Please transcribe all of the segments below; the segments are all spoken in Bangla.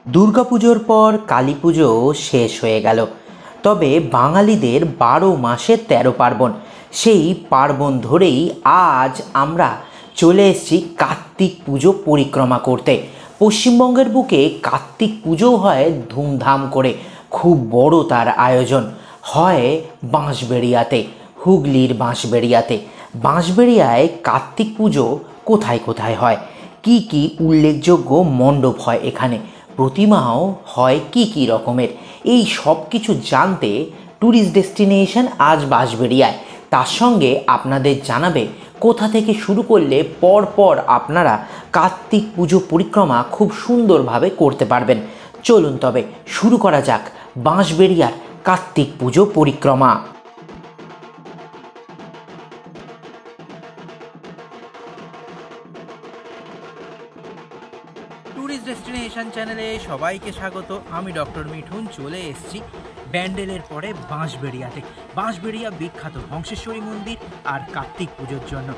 দুর্গাপুজোর পর কালী পুজো শেষ হয়ে গেল। তবে বাঙালিদের 12 মাসে 13 পার্বণ, সেই পার্বণ ধরেই আজ আমরা চলে এসেছি কার্তিক পুজো পরিক্রমা করতে। পশ্চিমবঙ্গের বুকে কার্তিক পুজো হয় ধুমধাম করে, খুব বড় তার আয়োজন হয় বাঁশবেড়িয়াতে, হুগলির বাঁশবেড়িয়াতে। বাঁশবেড়িয়ায় কার্তিক পুজো কোথায় কোথায় হয়, কি কি উল্লেখযোগ্য মণ্ডপ হয় এখানে, প্রতিমাও হয় কি কি রকমের, এই সব কিছু জানতে ট্যুরিস্ট ডেস্টিনেশন আজ বাঁশবেড়িয়ায়। তার সঙ্গে আপনাদের জানাবে কোথা থেকে শুরু করলে পর আপনারা কার্তিক পুজো পরিক্রমা খুব সুন্দরভাবে করতে পারবেন। চলুন তবে শুরু করা যাক বাঁশবেড়িয়ার কার্তিক পুজো পরিক্রমা। ট্যুরিস্ট ডেস্টিনেশন চ্যানেলে সবাইকে স্বাগত। আমি ডক্টর মিঠুন চলে এসেছি ব্যান্ডেলের পরে বাঁশবেড়িয়াতে। বাঁশবেড়িয়া বিখ্যাত হংসেশ্বরী মন্দির আর কার্তিক পুজোর জন্য।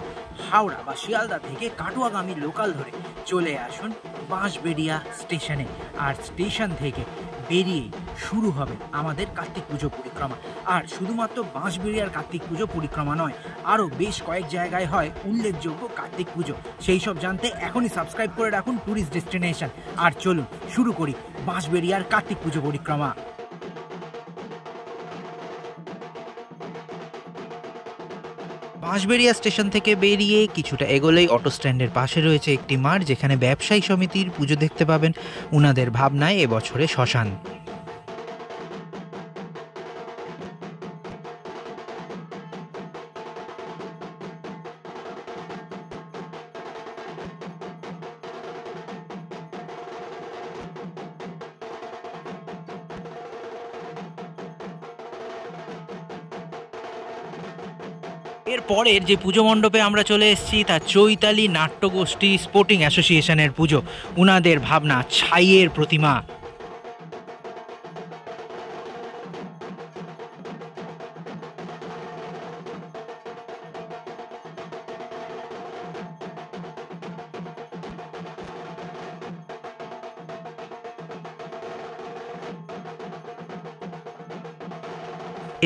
হাওড়া বা শিয়ালদা থেকে কাটুয়াগামী লোকাল ধরে চলে আসুন বাঁশবেড়িয়া স্টেশনে, আর স্টেশন থেকে বেরিয়ে শুরু হবে আমাদের কার্তিক পুজো পরিক্রমা। আর শুধুমাত্র বাঁশবেড়িয়ার কার্তিক পুজো পরিক্রমা নয়, আরও বেশ কয়েক জায়গায় হয় উল্লেখযোগ্য কার্তিক পুজো। সেই সব জানতে এখনই সাবস্ক্রাইব করে রাখুন ট্যুরিস্ট ডেস্টিনেশন। আর চলুন শুরু করি বাঁশবেড়িয়ার কার্তিক পুজো পরিক্রমা। বাঁশবেড়িয়া স্টেশন থেকে বেরিয়ে কিছুটা এগোলেই অটো স্ট্যান্ডের পাশে রয়েছে একটি মাঠ, যেখানে ব্যবসায়ী সমিতির পুজো দেখতে পাবেন। উনাদের ভাবনায় এবছরে শ্মশান। এরপরের যে পুজো মণ্ডপে আমরা চলে এসেছি তা চৈতালি নাট্যগোষ্ঠী স্পোর্টিং অ্যাসোসিয়েশনের পুজো। উনাদের ভাবনা ছাইয়ের প্রতিমা।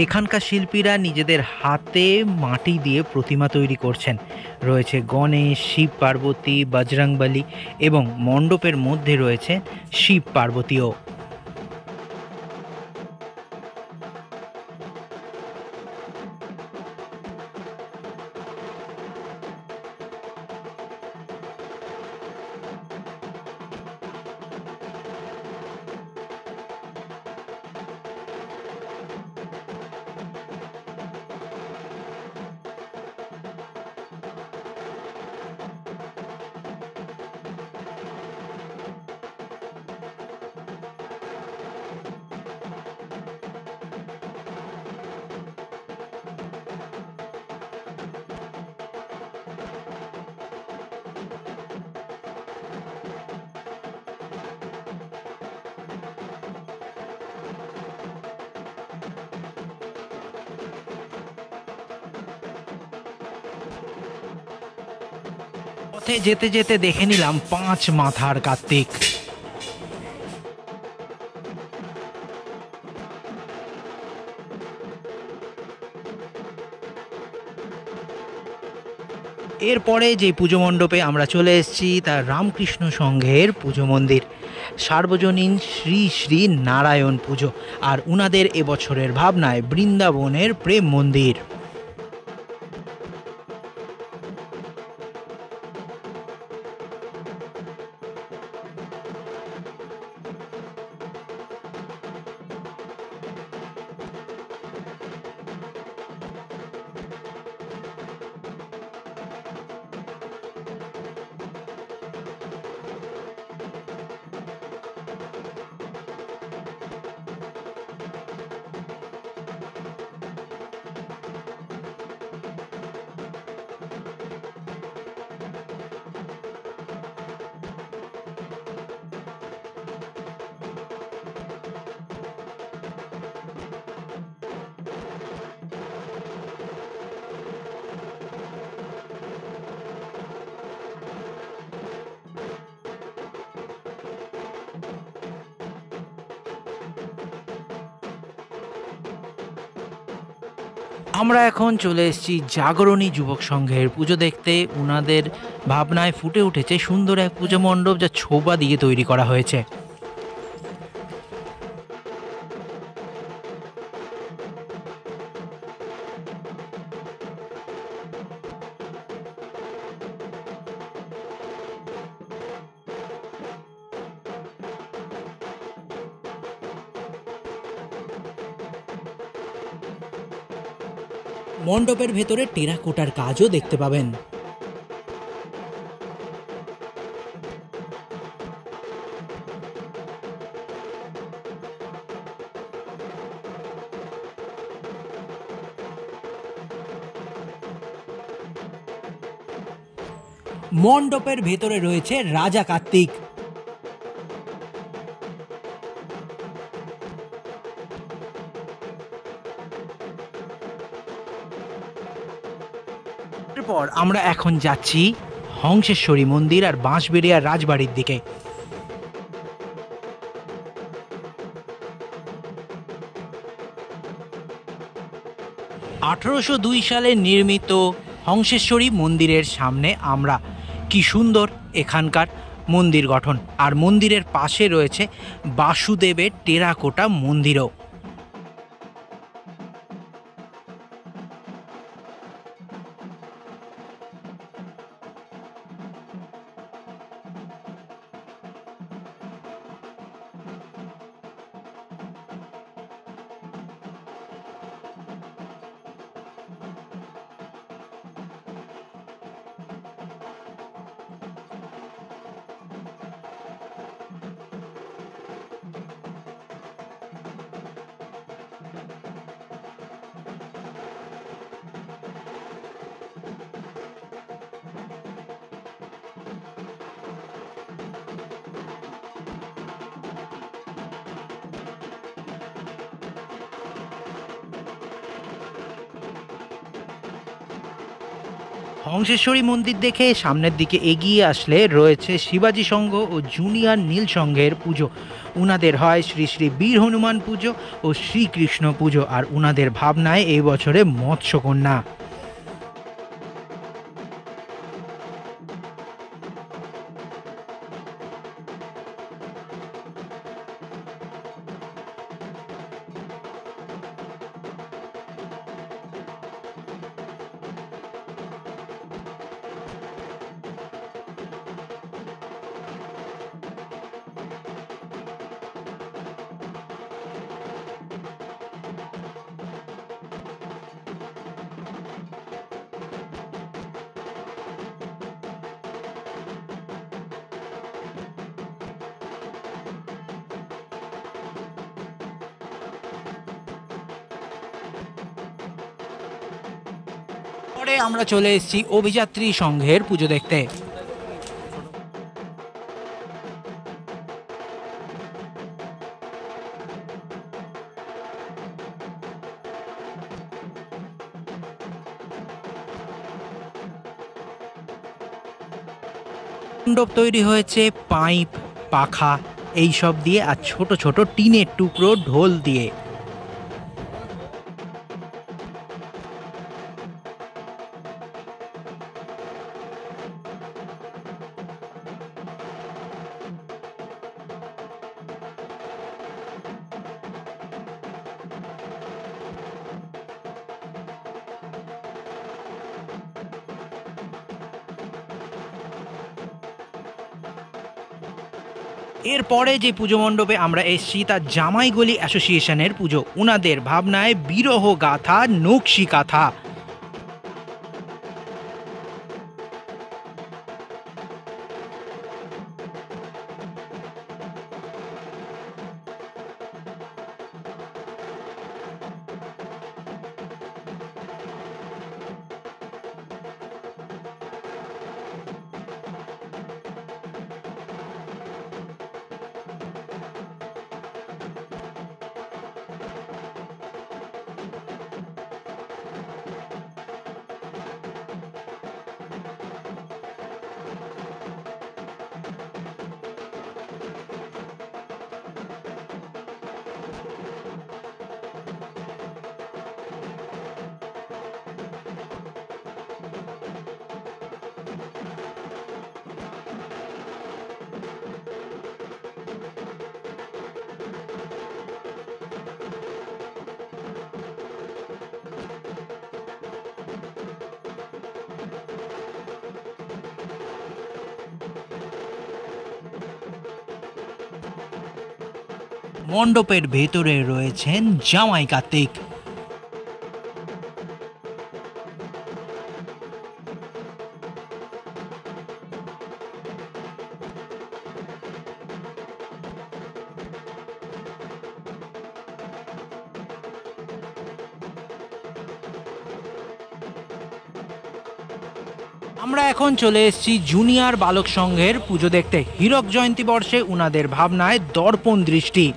এখানকার শিল্পীরা নিজেদের হাতে মাটি দিয়ে প্রতিমা তৈরি করছেন। রয়েছে গণেশ, শিব পার্বতী, বজরংবলী এবং মণ্ডপের মধ্যে রয়েছে শিব পার্বতীও। পথে যেতে যেতে দেখে নিলাম 5 মাথার কার্তিক। এরপরে যে পুজো মণ্ডপে আমরা চলে এসেছি তা রামকৃষ্ণ সংঘের পুজো মন্দির, সার্বজনীন শ্রী শ্রী নারায়ণ পুজো। আর উনাদের এবছরের ভাবনায় বৃন্দাবনের প্রেম মন্দির। আমরা এখন চলে এসেছি জাগরণী যুবক সংঘের পুজো দেখতে। ওনাদের ভাবনায় ফুটে উঠেছে সুন্দর এক পুজো মণ্ডপ, যা ছোবা দিয়ে তৈরি করা হয়েছে। মণ্ডপের ভেতরে টেরাকোটার কাজও দেখতে পাবেন। মণ্ডপের ভেতরে রয়েছে রাজা কার্তিক। এরপর আমরা এখন যাচ্ছি হংসেশ্বরী মন্দির আর বাঁশবেড়িয়ার রাজবাড়ির দিকে। 1802 সালে নির্মিত হংসেশ্বরী মন্দিরের সামনে আমরা। কি সুন্দর এখানকার মন্দির গঠন, আর মন্দিরের পাশে রয়েছে বাসুদেবের টেরাকোটা মন্দিরও। হংসেশ্বরী মন্দির দেখে সামনের দিকে এগিয়ে আসলে রয়েছে শিবাজি সংঘ ও জুনিয়র নীল সংঘের পুজো। উনাদের হয় শ্রী শ্রী বীর হনুমান পুজো ও শ্রীকৃষ্ণ পুজো, আর উনাদের ভাবনায় এই বছরে মৎস্যকন্যা। পরে আমরা চলে এসেছি অভিযাত্রী সংঘের পুজো দেখতে। মণ্ডপ তৈরি হয়েছে পাইপ, পাখা এইসব দিয়ে, আর ছোট ছোট টিনের টুকরো ঢোল দিয়ে। এরপরে যে পুজো মণ্ডপে আমরা এসেছি তা জামাইগলি অ্যাসোসিয়েশনের পুজো। উনাদের ভাবনায় বিরহ গাথা, নকশি কাথা। মণ্ডপের ভেতরে রয়েছেন জামাই কার্তিক। আমরা এখন চলে এসেছি জুনিয়র বালক সংঘের পুজো দেখতে। হীরক জয়ন্তী বর্ষে উনাদের ভাবনায় দর্পণ দৃষ্টি।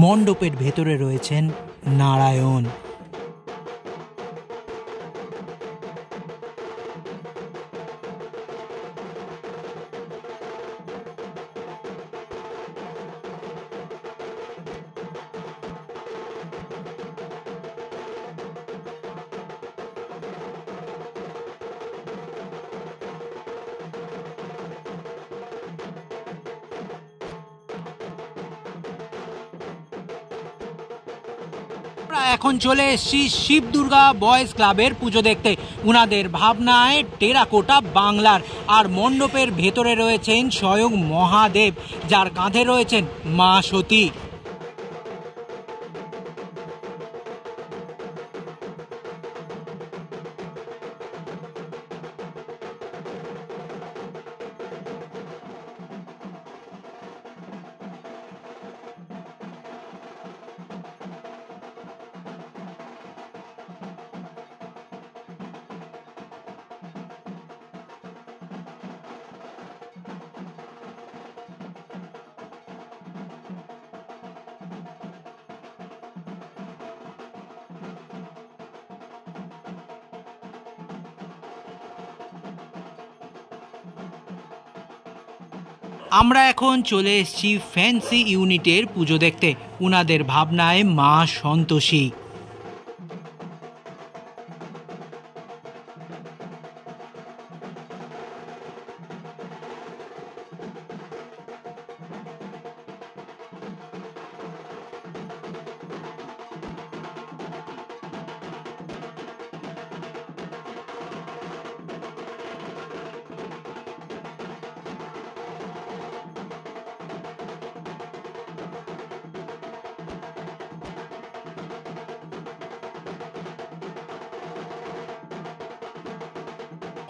মণ্ডপের ভেতরে রয়েছেন নারায়ণ। এখন চলে এসেছি শিব দুর্গা বয়েজ ক্লাবের পুজো দেখতে। উনাদের ভাবনায় টেরাকোটা বাংলার। আর মণ্ডপের ভেতরে রয়েছেন স্বয়ং মহাদেব, যার কাঁধে রয়েছেন মা সতী। আমরা এখন চলে এসেছি ফ্যান্সি ইউনিটের পুজো দেখতে। উনাদের ভাবনায় মা সন্তোষী।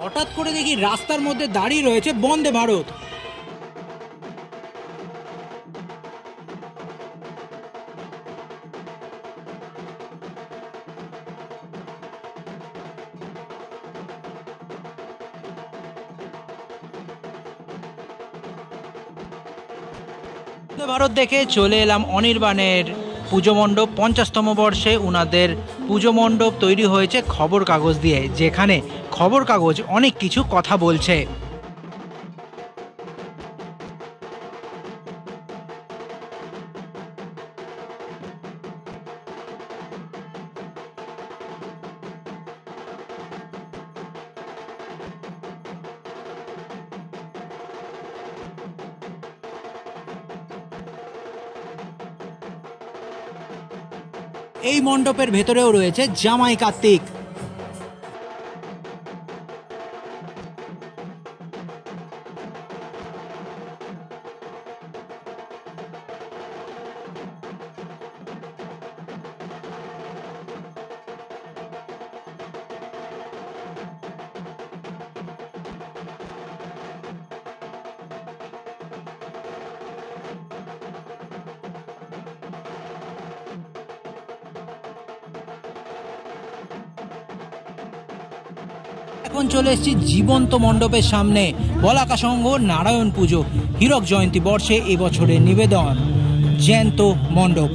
হঠাৎ করে দেখি রাস্তার মধ্যে দাঁড়িয়ে রয়েছে বন্দে ভারত। ভারত দেখে চলে এলাম অনির্বাণের পুজো মণ্ডপ। 50তম বর্ষে উনাদের পুজো মণ্ডপ তৈরি হয়েছে খবর কাগজ দিয়ে, যেখানে খবর কাগজ অনেক কিছু কথা বলছে। এই মণ্ডপের ভেতরেও রয়েছে জামাই কার্তিক। এখন চলে এসেছি জীবন্ত মণ্ডপের সামনে। বলাকা সংঘ নারায়ণ পুজো হীরক জয়ন্তী বর্ষে এবছরের নিবেদন জ্যান্ত মণ্ডপ।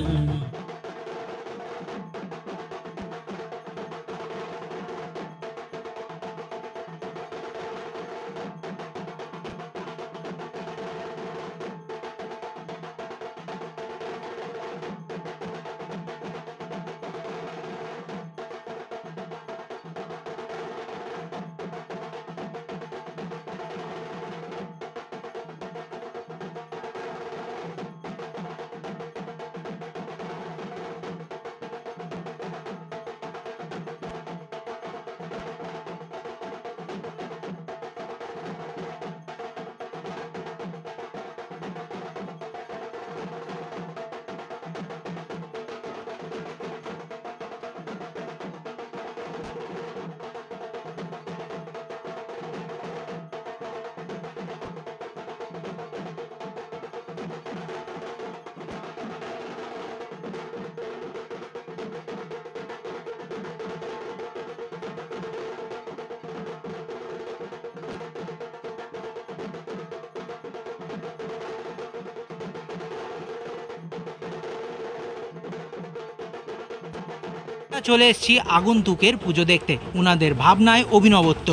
চলে এসেছি আগন্তুকের পুজো দেখতে, উনাদের ভাবনায় অভিনবত্ব।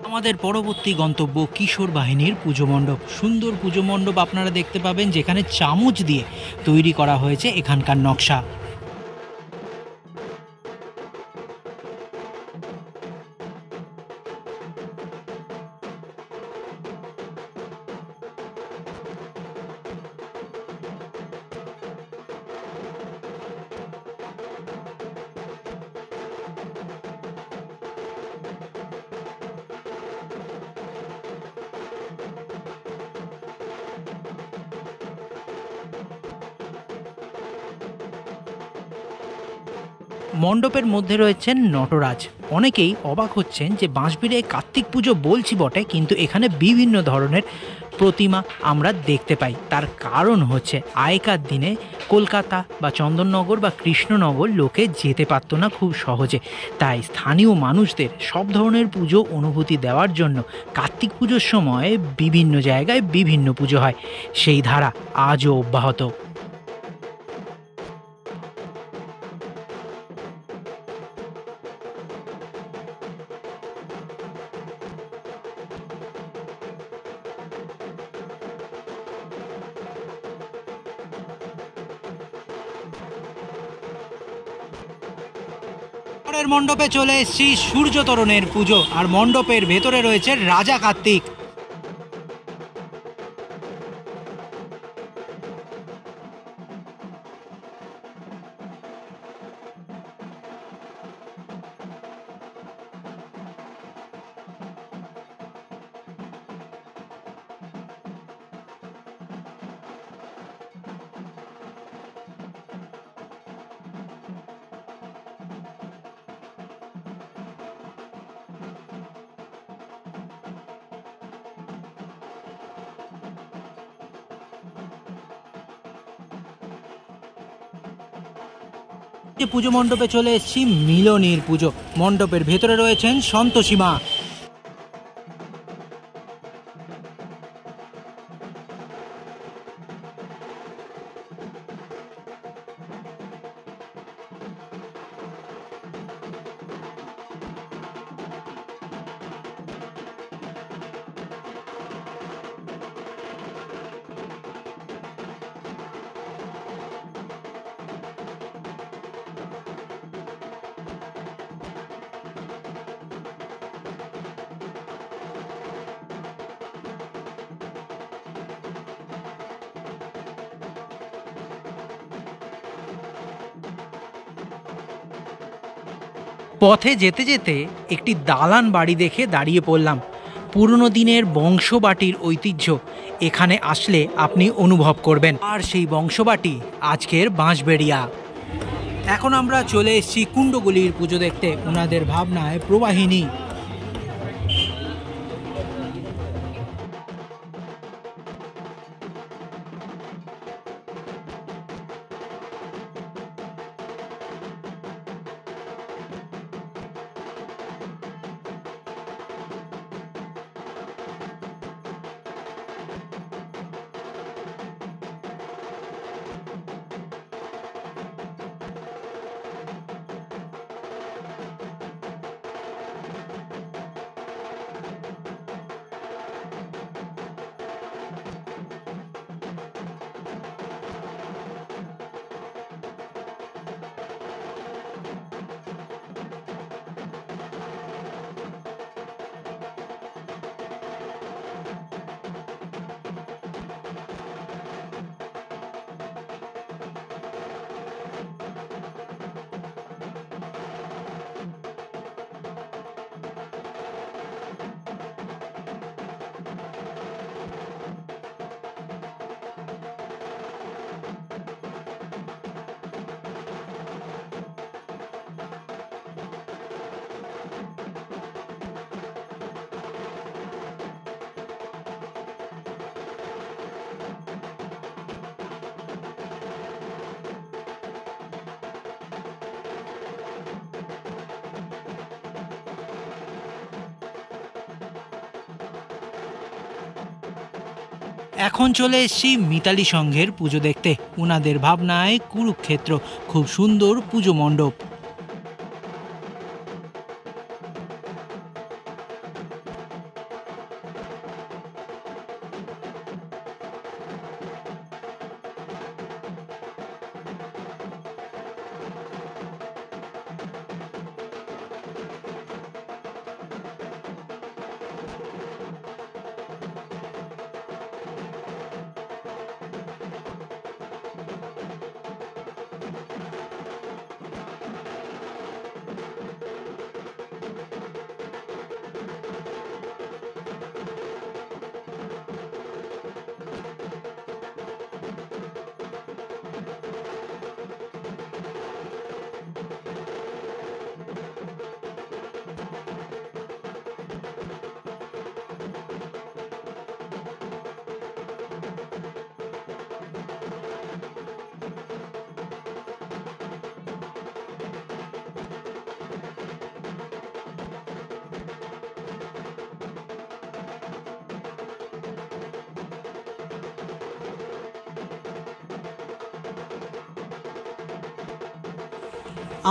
আমাদের পরবর্তী গন্তব্য কিশোর বাহিনীর পুজো মণ্ডপ। সুন্দর পুজো মণ্ডপ আপনারা দেখতে পাবেন, যেখানে চামচ দিয়ে তৈরি করা হয়েছে এখানকার নকশা। মণ্ডপের মধ্যে রয়েছেন নটরাজ। অনেকেই অবাক হচ্ছেন যে বাঁশবেড়িয়ায় কার্তিক পুজো বলছি বটে, কিন্তু এখানে বিভিন্ন ধরনের প্রতিমা আমরা দেখতে পাই। তার কারণ হচ্ছে আগেকার দিনে কলকাতা বা চন্দননগর বা কৃষ্ণনগর লোকে যেতে পারতো না খুব সহজে, তাই স্থানীয় মানুষদের সব ধরনের পুজো অনুভূতি দেওয়ার জন্য কার্তিক পুজোর সময় বিভিন্ন জায়গায় বিভিন্ন পুজো হয়। সেই ধারা আজও অব্যাহত। মণ্ডপে চলে এসেছি সূর্যতরণের পুজো, আর মণ্ডপের ভেতরে রয়েছে রাজা কার্তিক। পুজো মণ্ডপে চলে এসেছি মিলনের পুজো। মণ্ডপের ভেতরে রয়েছেন সন্তোষী মা। পথে যেতে যেতে একটি দালান বাড়ি দেখে দাঁড়িয়ে পড়লাম। পুরনো দিনের বংশবাটির ঐতিহ্য এখানে আসলে আপনি অনুভব করবেন। আর সেই বংশবাটি আজকের বাঁশবেড়িয়া। এখন আমরা চলে এসেছি কুণ্ডগুলির পুজো দেখতে, ওনাদের ভাবনায় প্রবাহিনী। এখন চলে এসেছি মিতালি সংঘের পুজো দেখতে, ওনাদের ভাবনায় কুরুক্ষেত্র, খুব সুন্দর পুজো মণ্ডপ।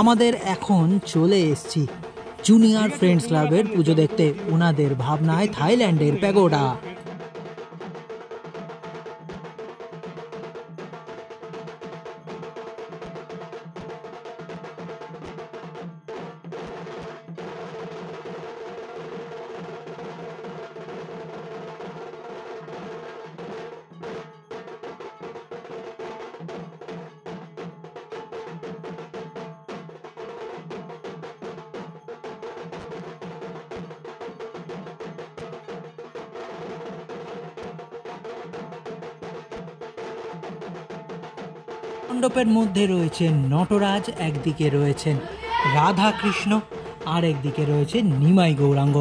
আমাদের এখন চলে এসেছি জুনিয়র ফ্রেন্ডস ক্লাবের পুজো দেখতে, ওনাদের ভাবনায় থাইল্যান্ডের প্যাগোডা। মণ্ডপের মধ্যে রয়েছে নটরাজ, একদিকে রয়েছেন রাধা কৃষ্ণ, আর একদিকে রয়েছে নিমাই গৌরাঙ্গ।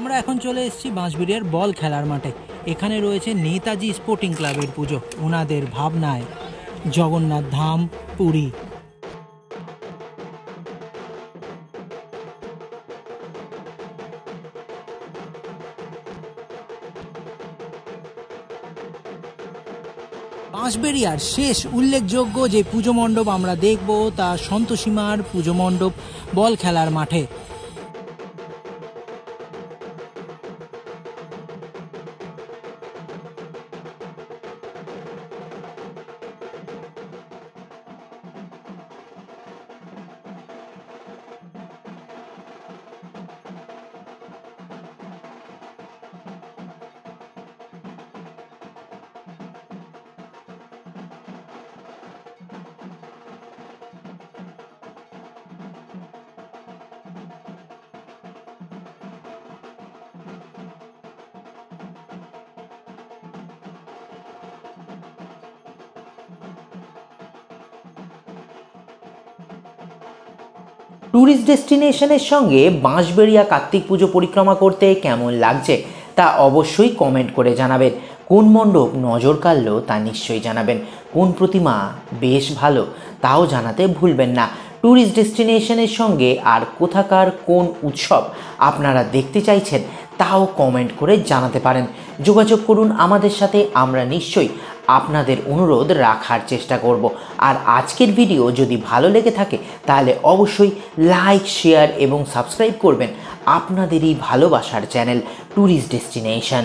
আমরা এখন চলে এসেছি বাঁশবেড়িয়ার বল খেলার মাঠে। এখানে রয়েছে নেতাজি স্পোর্টিং ক্লাবের পুজো, ওনাদের ভাবনায় জগন্নাথ ধাম, পুরী। বাঁশবেড়িয়ার শেষ উল্লেখযোগ্য যে পুজো মণ্ডপ আমরা দেখব তা সন্তোষীমার পুজো মণ্ডপ বল খেলার মাঠে। ট্যুরিস্ট ডেস্টিনেশনের সঙ্গে বাঁশবেড়িয়া কার্তিক পুজো পরিক্রমা করতে কেমন লাগছে তা অবশ্যই কমেন্ট করে জানাবেন। কোন মণ্ডপ নজর কাড়লো তা নিশ্চয়ই জানাবেন। কোন প্রতিমা বেশ ভালো তাও জানাতে ভুলবেন না। ট্যুরিস্ট ডেস্টিনেশনের সঙ্গে আর কোথাকার কোন উৎসব আপনারা দেখতে চাইছেন তাও কমেন্ট করে জানাতে পারেন। যোগাযোগ করুন আমাদের সাথে, আমরা নিশ্চয়ই আপনাদের অনুরোধ রাখার চেষ্টা করব। আর আজকের ভিডিও যদি ভালো লেগে থাকে তাহলে অবশ্যই লাইক, শেয়ার এবং সাবস্ক্রাইব করবেন আপনাদেরই ভালোবাসার চ্যানেল ট্যুরিস্ট ডেস্টিনেশন।